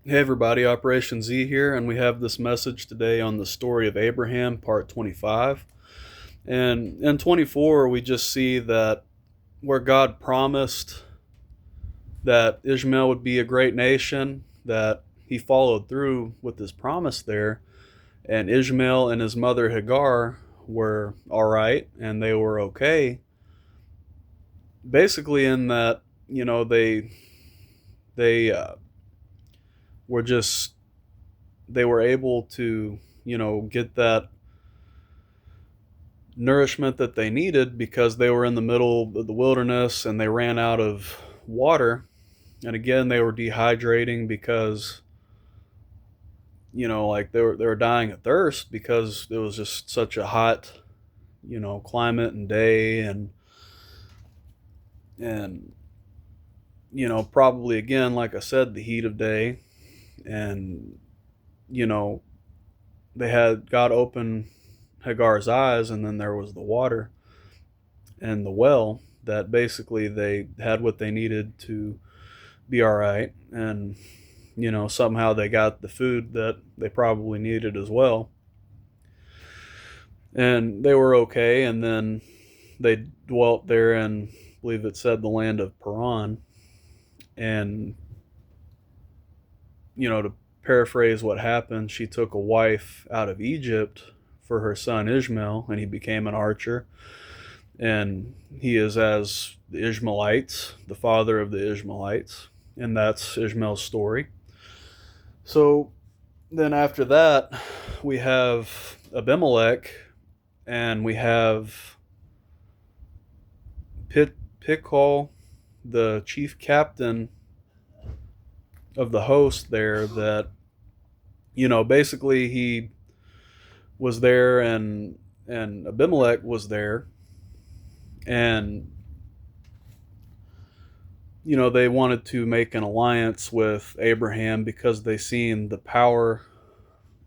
Hey everybody, OperationZ here, and we have this message today on the story of Abraham, part 25. And in 24, we just see that where God promised that Ishmael would be a great nation, that he followed through with his promise there, and Ishmael and his mother Hagar were all right, and they were okay. Basically, in that, they were just they were able to get that nourishment that they needed because they were in the middle of the wilderness and they ran out of water. And again, they were dehydrating because like they were dying of thirst because it was just such a hot climate and day. And probably again, like I said, the heat of day. And you know they had God open Hagar's eyes, and then there was the water and the well that basically they had what they needed to be all right. And somehow they got the food that they probably needed as well, and they were okay. And then they dwelt there in, I believe it said, the land of Paran. And to paraphrase what happened, she took a wife out of Egypt for her son Ishmael, and he became an archer. And he is as the Ishmaelites, the father of the Ishmaelites, and that's Ishmael's story. So then after that, we have Abimelech, and we have Pichol, the chief captain of the host there, that basically he was there, and Abimelech was there. And they wanted to make an alliance with Abraham because they seen the power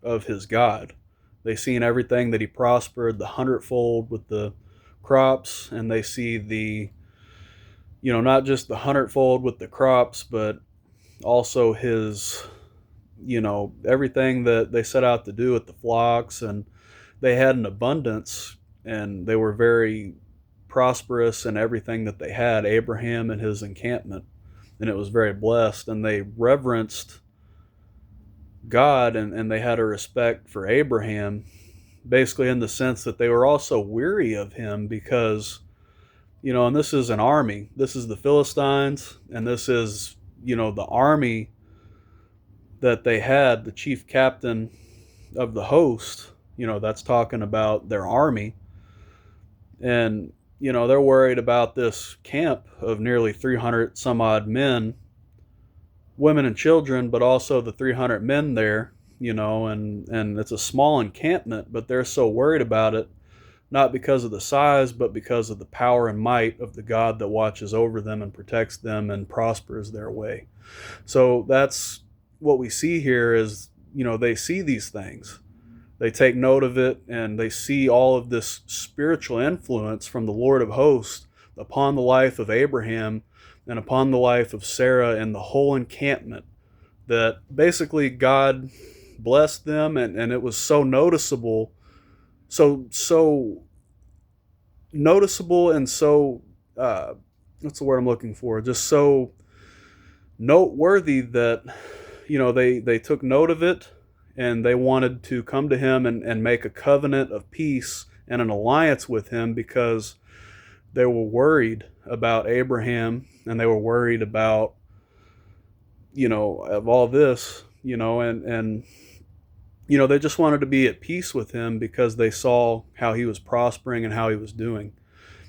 of his God. They seen everything that he prospered, the hundredfold with the crops, and they see the, not just the hundredfold with the crops, but also his, everything that they set out to do with the flocks. And they had an abundance, and they were very prosperous in everything that they had, Abraham and his encampment. And it was very blessed, and they reverenced God, and they had a respect for Abraham, basically in the sense that they were also weary of him because, and this is an army. This is the Philistines, and this is, the army that they had, the chief captain of the host, that's talking about their army. And, they're worried about this camp of nearly 300 some odd men, women and children, but also the 300 men there, and it's a small encampment, but they're so worried about it, not because of the size, but because of the power and might of the God that watches over them and protects them and prospers their way. So that's what we see here is, they see these things. They take note of it, and they see all of this spiritual influence from the Lord of hosts upon the life of Abraham and upon the life of Sarah and the whole encampment, that basically God blessed them. And it was so noticeable, so noticeable, and so what's the word I'm looking for, just so noteworthy that they took note of it, and they wanted to come to him and make a covenant of peace and an alliance with him because they were worried about Abraham, and they were worried about of all this, and they just wanted to be at peace with him because they saw how he was prospering and how he was doing.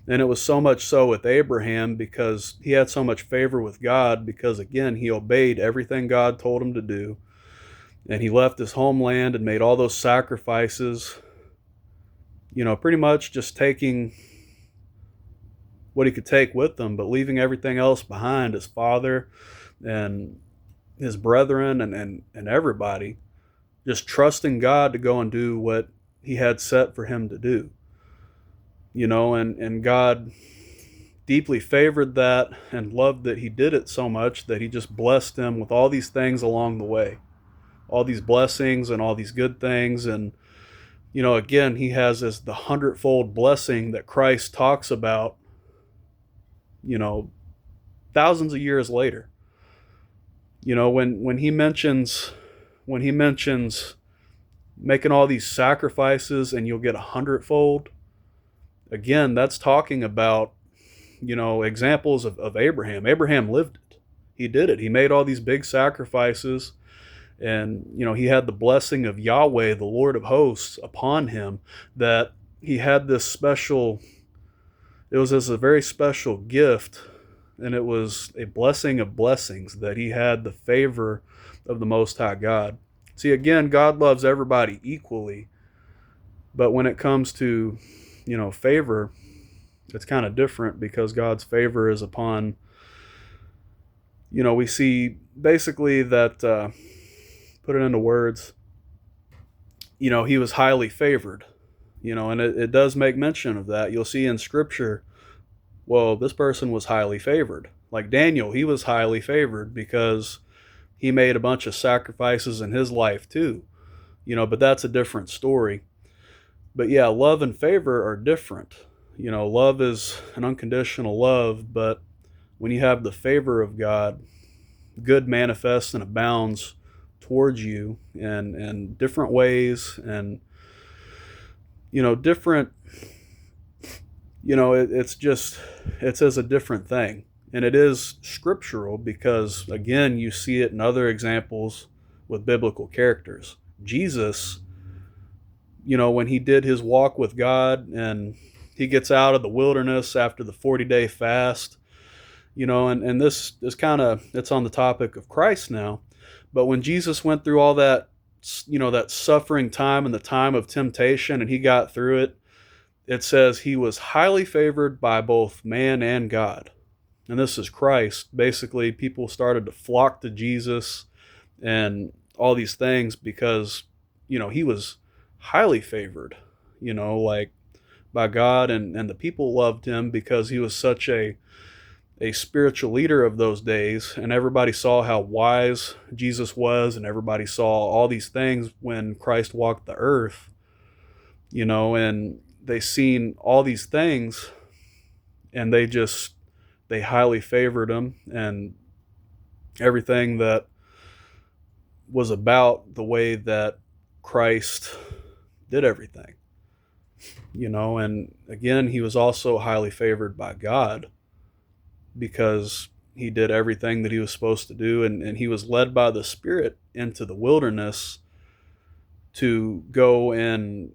And it was so much so with Abraham because he had so much favor with God because, again, he obeyed everything God told him to do. And he left his homeland and made all those sacrifices, pretty much just taking what he could take with him, but leaving everything else behind, his father and his brethren and everybody, just trusting God to go and do what he had set for him to do. And God deeply favored that and loved that he did it so much that he just blessed him with all these things along the way, all these blessings and all these good things. And, again, he has this the hundredfold blessing that Christ talks about, you know, thousands of years later. When he mentions making all these sacrifices and you'll get a hundredfold, again, that's talking about, examples of Abraham. Abraham lived it. He did it. He made all these big sacrifices, and, he had the blessing of Yahweh, the Lord of hosts, upon him, that he had this special, it was as a very special gift, and it was a blessing of blessings that he had the favor of the Most High God. See, again, God loves everybody equally, but when it comes to, favor, it's kind of different, because God's favor is upon, we see basically that, put it into words, he was highly favored, and it does make mention of that. You'll see in Scripture, well, this person was highly favored. Like Daniel, he was highly favored because he made a bunch of sacrifices in his life too, but that's a different story. But yeah, love and favor are different. Love is an unconditional love, but when you have the favor of God, good manifests and abounds towards you in different ways, and different, it's as a different thing. And it is scriptural because, again, you see it in other examples with biblical characters. Jesus, when he did his walk with God and he gets out of the wilderness after the 40-day fast, and this is kind of, it's on the topic of Christ now. But when Jesus went through all that, that suffering time and the time of temptation, and he got through it, it says he was highly favored by both man and God. And this is Christ. Basically, people started to flock to Jesus and all these things because, he was highly favored, like by God, and the people loved him because he was such a spiritual leader of those days, and everybody saw how wise Jesus was, and everybody saw all these things when Christ walked the earth, and they seen all these things, and they highly favored him, and everything that was about the way that Christ did everything, and again, he was also highly favored by God because he did everything that he was supposed to do, and he was led by the Spirit into the wilderness to go and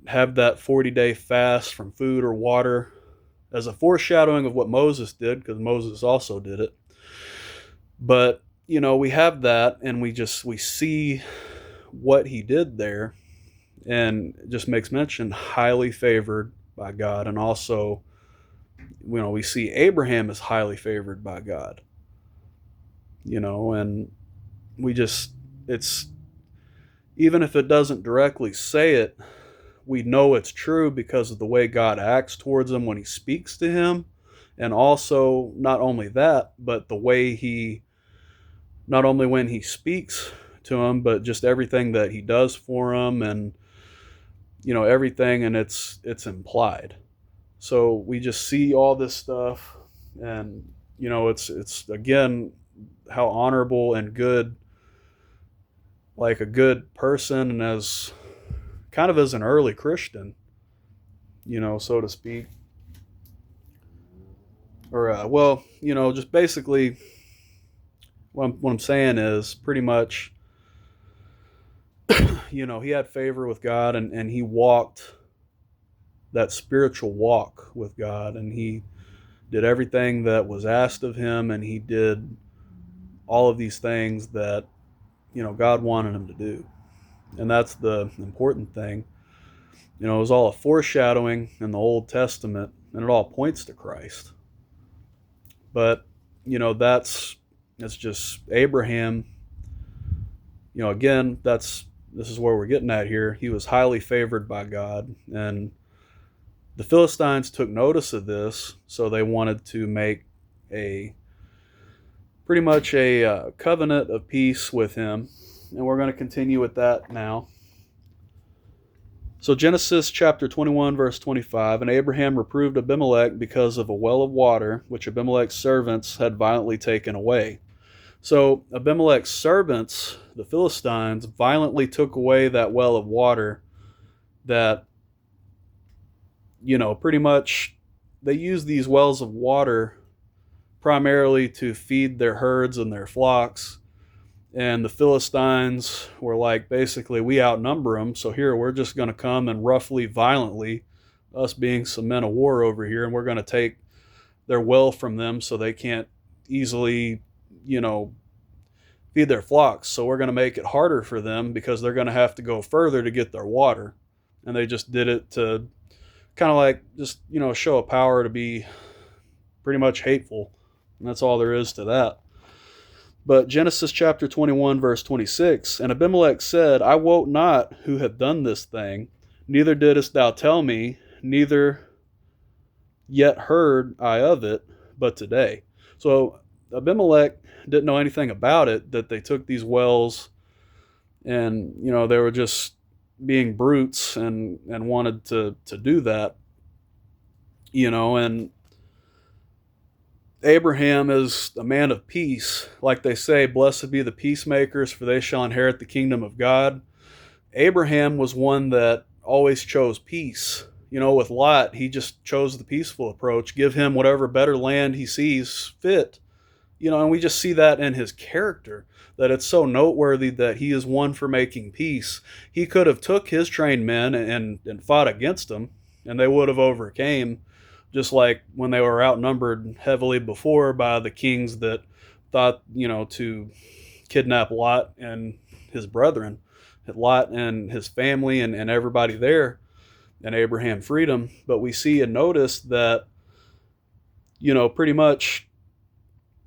have that 40-day fast from food or water, as a foreshadowing of what Moses did, because Moses also did it. But, we have that, and we see what he did there, and it just makes mention highly favored by God. And also, we see Abraham is highly favored by God, and it's, even if it doesn't directly say it, we know it's true because of the way God acts towards him when he speaks to him. And also, not only that, but the way not only when he speaks to him, but just everything that he does for him, and, everything, and it's implied. So we just see all this stuff, and, it's again, how honorable and good, like a good person, and as kind of as an early Christian, so to speak. Or, just basically what I'm saying is pretty much, he had favor with God, and he walked that spiritual walk with God, and he did everything that was asked of him, and he did all of these things that, God wanted him to do. And that's the important thing. It was all a foreshadowing in the Old Testament, and it all points to Christ. But, it's just Abraham, again, this is where we're getting at here. He was highly favored by God, and, The Philistines took notice of this, so they wanted to make a pretty much a covenant of peace with him. And we're going to continue with that now. So Genesis chapter 21, verse 25, and Abraham reproved Abimelech because of a well of water, which Abimelech's servants had violently taken away. So Abimelech's servants, the Philistines, violently took away that well of water that, pretty much they use these wells of water primarily to feed their herds and their flocks. And the Philistines were like, basically, we outnumber them, so here we're just going to come and roughly, violently, us being some men of war over here, and we're going to take their well from them so they can't easily, feed their flocks. So we're going to make it harder for them because they're going to have to go further to get their water. And they just did it to kind of like just, show a power to be pretty much hateful. And that's all there is to that. But Genesis chapter 21, verse 26, and Abimelech said, I wot not who hath done this thing, neither didst thou tell me, neither yet heard I of it, but today. So Abimelech didn't know anything about it, that they took these wells and, they were just being brutes and wanted to do that, and Abraham is a man of peace. Like they say, blessed be the peacemakers, for they shall inherit the kingdom of God. Abraham was one that always chose peace. With Lot, he just chose the peaceful approach. Give him whatever better land he sees fit. And we just see that in his character, that it's so noteworthy that he is one for making peace. He could have took his trained men and fought against them, and they would have overcame, just like when they were outnumbered heavily before by the kings that thought, to kidnap Lot and his brethren, Lot and his family and everybody there, and Abraham freed him. But we see and notice that, pretty much,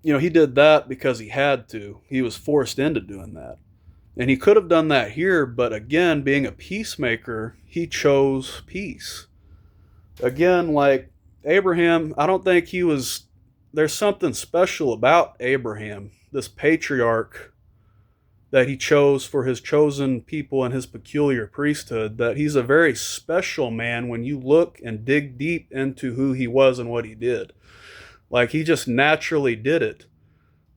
he did that because he had to. He was forced into doing that. And he could have done that here, but again, being a peacemaker, he chose peace. Again, like Abraham, I don't think there's something special about Abraham, this patriarch that he chose for his chosen people and his peculiar priesthood, that he's a very special man when you look and dig deep into who he was and what he did. Like, he just naturally did it.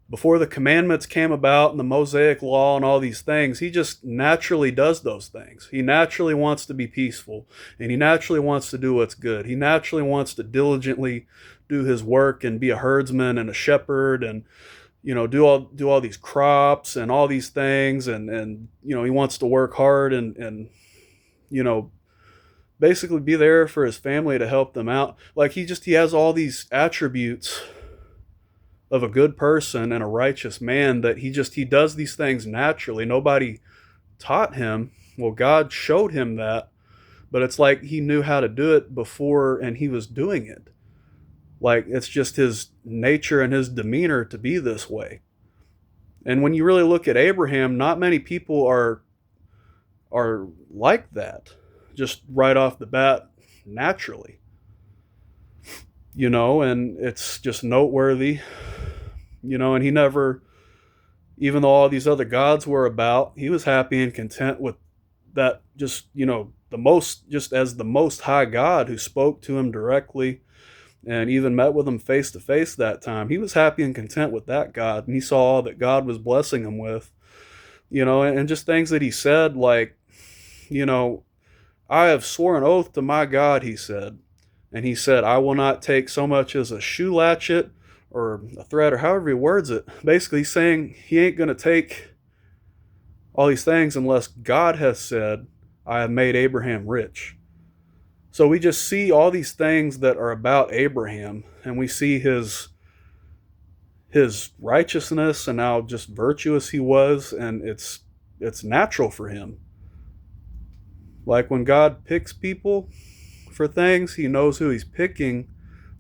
Before the commandments came about and the Mosaic law and all these things, he just naturally does those things. He naturally wants to be peaceful, and he naturally wants to do what's good. He naturally wants to diligently do his work and be a herdsman and a shepherd and, do all these crops and all these things. And he wants to work hard and basically be there for his family to help them out. Like, he has all these attributes of a good person and a righteous man, that he does these things naturally. Nobody taught him. Well, God showed him that, but it's like he knew how to do it before and he was doing it. Like, it's just his nature and his demeanor to be this way. And when you really look at Abraham, not many people are like that, just right off the bat, naturally. And it's just noteworthy. And he never, even though all these other gods were about, he was happy and content with that, just, as the most high God who spoke to him directly and even met with him face to face that time. He was happy and content with that God, and he saw all that God was blessing him with, and just things that he said, like, I have sworn an oath to my God, he said. And he said, I will not take so much as a shoe latchet or a thread, or however he words it. Basically, he's saying he ain't going to take all these things unless God has said, I have made Abraham rich. So we just see all these things that are about Abraham, and we see his righteousness and how just virtuous he was, and it's natural for him. Like, when God picks people for things, he knows who he's picking,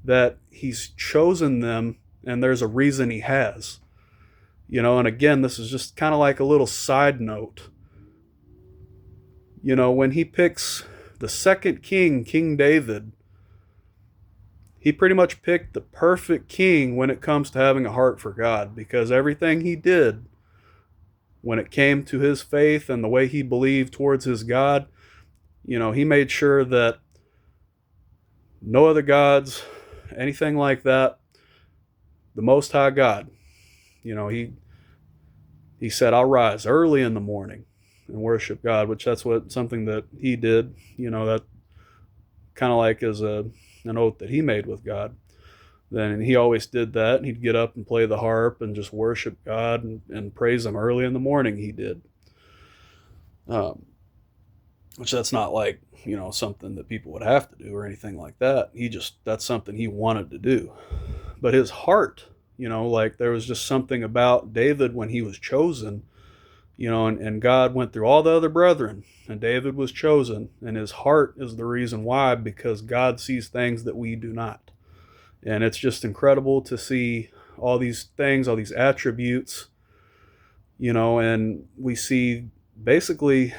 that he's chosen them, and there's a reason he has. And again, this is just kind of like a little side note. When he picks the second king, King David, he pretty much picked the perfect king when it comes to having a heart for God, because everything he did when it came to his faith and the way he believed towards his God, he made sure that no other gods, anything like that, the Most High God, he said, I'll rise early in the morning and worship God, which that's something that he did, that kind of like as an oath that he made with God. Then he always did that, and he'd get up and play the harp and just worship God and praise him early in the morning. He did. Which that's not like, something that people would have to do or anything like that. That's something he wanted to do. But his heart, like there was just something about David when he was chosen, and God went through all the other brethren, and David was chosen, and his heart is the reason why, because God sees things that we do not. And it's just incredible to see all these things, all these attributes, and we see basically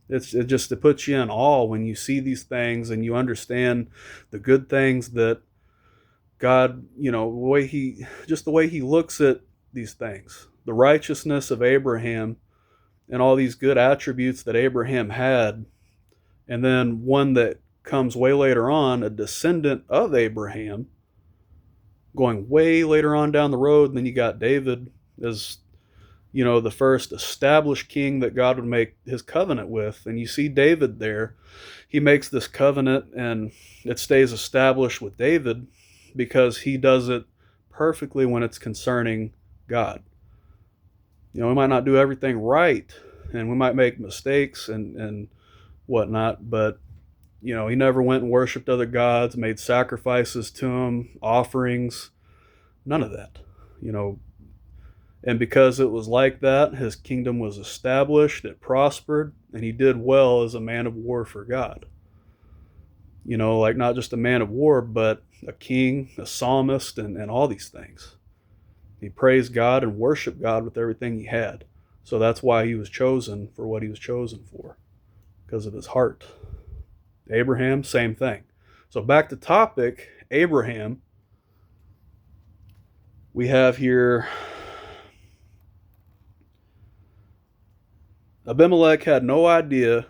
it puts you in awe when you see these things and you understand the good things that God, the way he looks at these things, the righteousness of Abraham and all these good attributes that Abraham had. And then one that comes way later on, a descendant of Abraham, going way later on down the road. And then you got David as, the first established king that God would make his covenant with. And you see David there. He makes this covenant and it stays established with David because he does it perfectly when it's concerning God. We might not do everything right and we might make mistakes and whatnot, but he never went and worshiped other gods, made sacrifices to them, offerings, none of that. And because it was like that, his kingdom was established, it prospered, and he did well as a man of war for God. Like not just a man of war, but a king, a psalmist, and all these things. He praised God and worshiped God with everything he had. So that's why he was chosen for what he was chosen for, because of his heart. Abraham, same thing. So back to topic, Abraham. We have here Abimelech had no idea,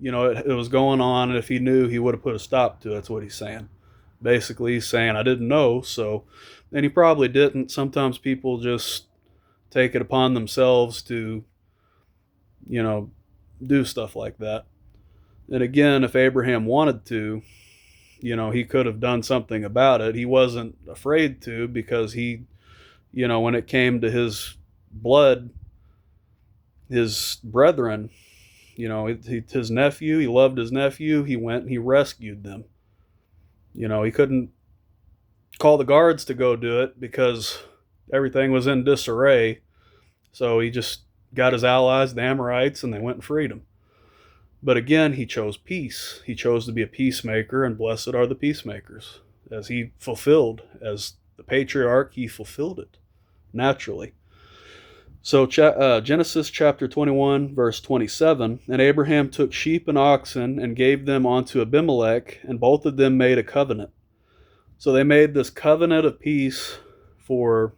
it was going on, and if he knew, he would have put a stop to it. That's what he's saying. Basically, he's saying, I didn't know, so, and he probably didn't. Sometimes people just take it upon themselves to, do stuff like that. And again, if Abraham wanted to, he could have done something about it. He wasn't afraid to, because he, when it came to his blood, his brethren, his nephew, he loved his nephew, he went and he rescued them. He couldn't call the guards to go do it because everything was in disarray. So he just got his allies, the Amorites, and they went and freed him. But again, he chose peace. He chose to be a peacemaker, and blessed are the peacemakers. As he fulfilled, as the patriarch, he fulfilled it naturally. So Genesis chapter 21, verse 27, and Abraham took sheep and oxen and gave them unto Abimelech, and both of them made a covenant. So they made this covenant of peace for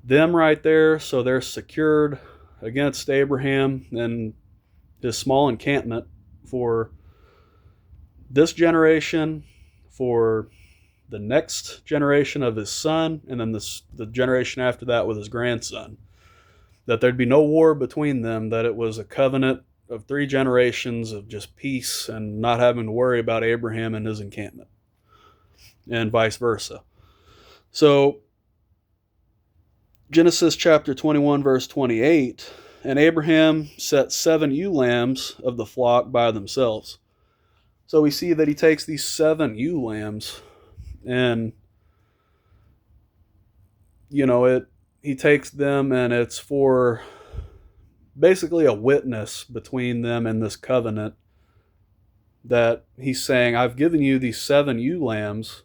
them right there, so they're secured against Abraham and his small encampment for this generation, for the next generation of his son, and then the generation after that with his grandson. That there'd be no war between them, that it was a covenant of 3 generations of just peace and not having to worry about Abraham and his encampment, and vice versa. So Genesis chapter 21, verse 28, and Abraham set 7 ewe lambs of the flock by themselves. So we see that he takes these 7 ewe lambs and, he takes them, and it's for basically a witness between them and this covenant, that he's saying, I've given you these 7 ewe lambs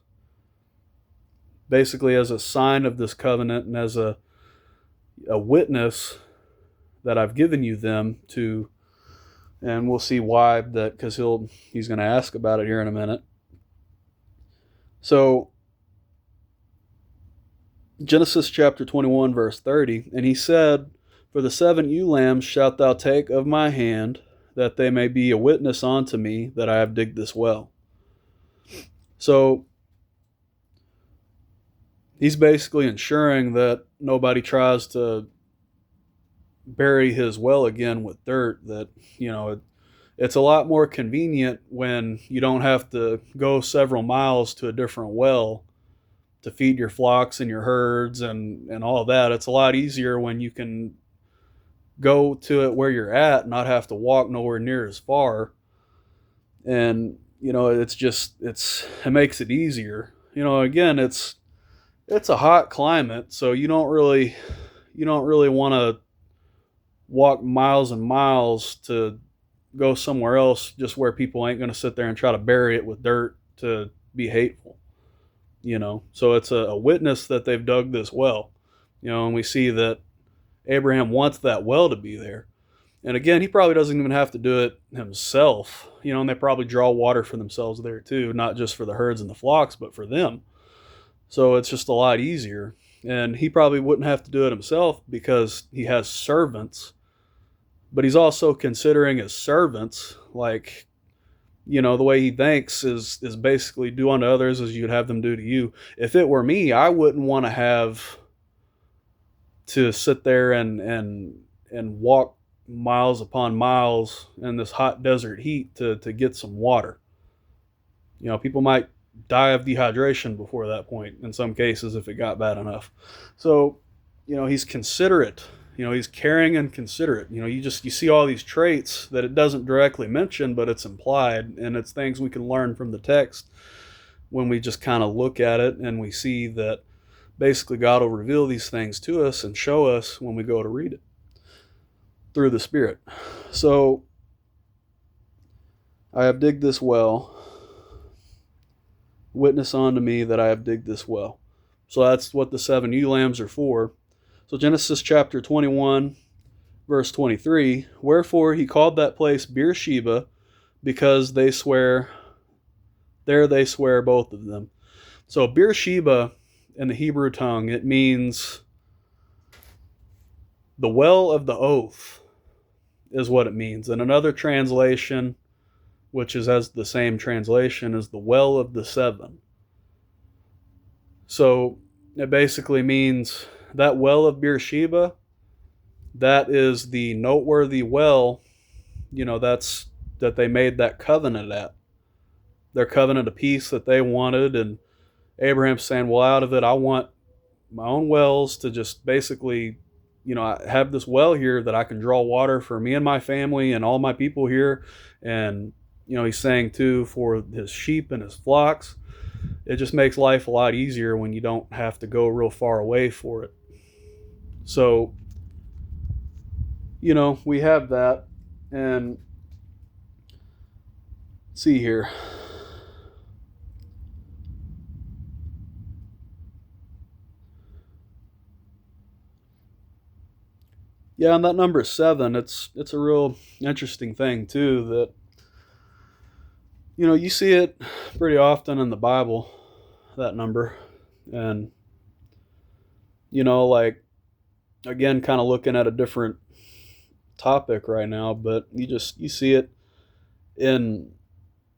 basically as a sign of this covenant and as a witness that I've given you them to. And we'll see why, that because he's going to ask about it here in a minute. So Genesis chapter 21, verse 30, and he said, "For the 7 ewe lambs shalt thou take of my hand, that they may be a witness unto me that I have digged this well." So he's basically ensuring that nobody tries to bury his well again with dirt. That, it's a lot more convenient when you don't have to go several miles to a different well to feed your flocks and your herds and all that. It's a lot easier when you can go to it where you're at, not have to walk nowhere near as far. And it makes it easier. Again, it's a hot climate, so you don't really want to walk miles and miles to go somewhere else just where people ain't going to sit there and try to bury it with dirt to be hateful. So it's a witness that they've dug this well. And we see that Abraham wants that well to be there. And again, he probably doesn't even have to do it himself. And they probably draw water for themselves there too, not just for the herds and the flocks, but for them. So it's just a lot easier. And he probably wouldn't have to do it himself because he has servants. But he's also considering his servants, like, the way he thinks is basically do unto others as you'd have them do to you. If it were me, I wouldn't want to have to sit there and walk miles upon miles in this hot desert heat to get some water. People might die of dehydration before that point in some cases if it got bad enough. So, he's considerate. He's caring and considerate. You see all these traits that it doesn't directly mention, but it's implied, and it's things we can learn from the text when we just kind of look at it and we see that basically God will reveal these things to us and show us when we go to read it through the Spirit. So, I have digged this well. Witness unto me that I have digged this well. So that's what the 7 ewe lambs are for. So Genesis chapter 21, verse 23, wherefore he called that place Beersheba, because they swear both of them. So Beersheba in the Hebrew tongue, it means the well of the oath is what it means. And another translation, which is as the same translation, is the well of the 7. So it basically means that well of Beersheba, that is the noteworthy well, that they made that covenant at. Their covenant of peace that they wanted, and Abraham's saying, well, out of it, I want my own wells to just basically, I have this well here that I can draw water for me and my family and all my people here. And, he's saying too, for his sheep and his flocks, it just makes life a lot easier when you don't have to go real far away for it. So, we have that. And see here. Yeah, and that number 7, it's a real interesting thing too, that you see it pretty often in the Bible, that number. And like, again, kind of looking at a different topic right now, but you see it in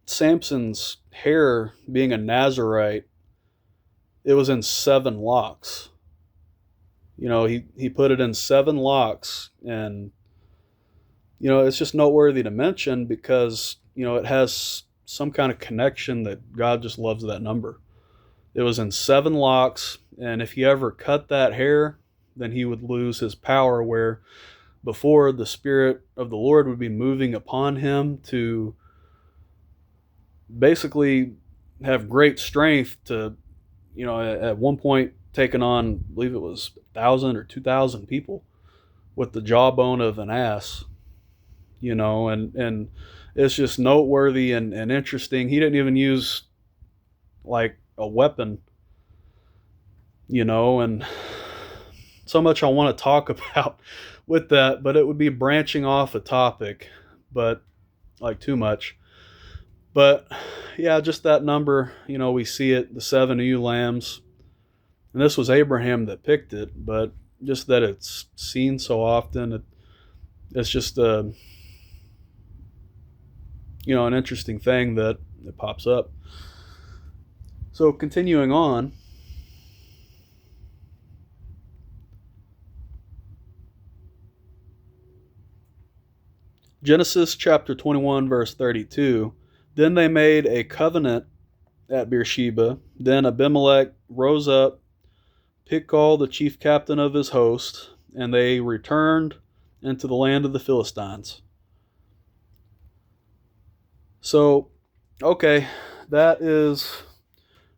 Samson's hair being a Nazarite. It was in 7 locks. He put it in 7 locks, and it's just noteworthy to mention because it has some kind of connection that God just loves that number. It was in 7 locks, and if he ever cut that hair, then he would lose his power, where before the Spirit of the Lord would be moving upon him to basically have great strength to, at one point taking on, I believe it was 1,000 or 2,000 people with the jawbone of an ass, and it's just noteworthy and interesting. He didn't even use like a weapon, and so much I want to talk about with that, but it would be branching off a topic, but like too much. But yeah, just that number, we see it, the seven ewe lambs. And this was Abraham that picked it, but just that it's seen so often, it's just an interesting thing that it pops up. So continuing on, Genesis chapter 21, verse 32. Then they made a covenant at Beersheba. Then Abimelech rose up, Pichol, the chief captain of his host, and they returned into the land of the Philistines. So, okay, that is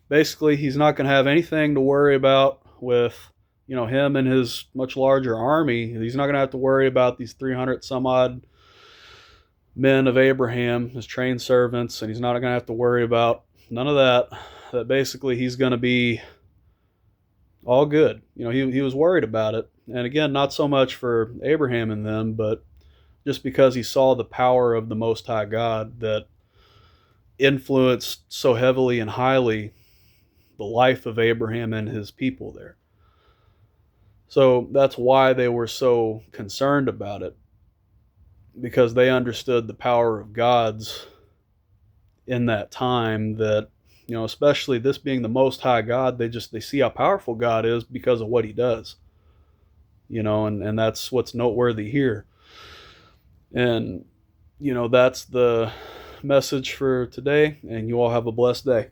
basically he's not going to have anything to worry about with, him and his much larger army. He's not going to have to worry about these 300 some odd men of Abraham, his trained servants, and he's not going to have to worry about none of that. That basically he's going to be all good. He was worried about it. And again, not so much for Abraham and them, but just because he saw the power of the Most High God that influenced so heavily and highly the life of Abraham and his people there. So that's why they were so concerned about it, because they understood the power of God's in that time, that especially this being the Most High God, they see how powerful God is because of what he does, and that's what's noteworthy here. And that's the message for today, and you all have a blessed day.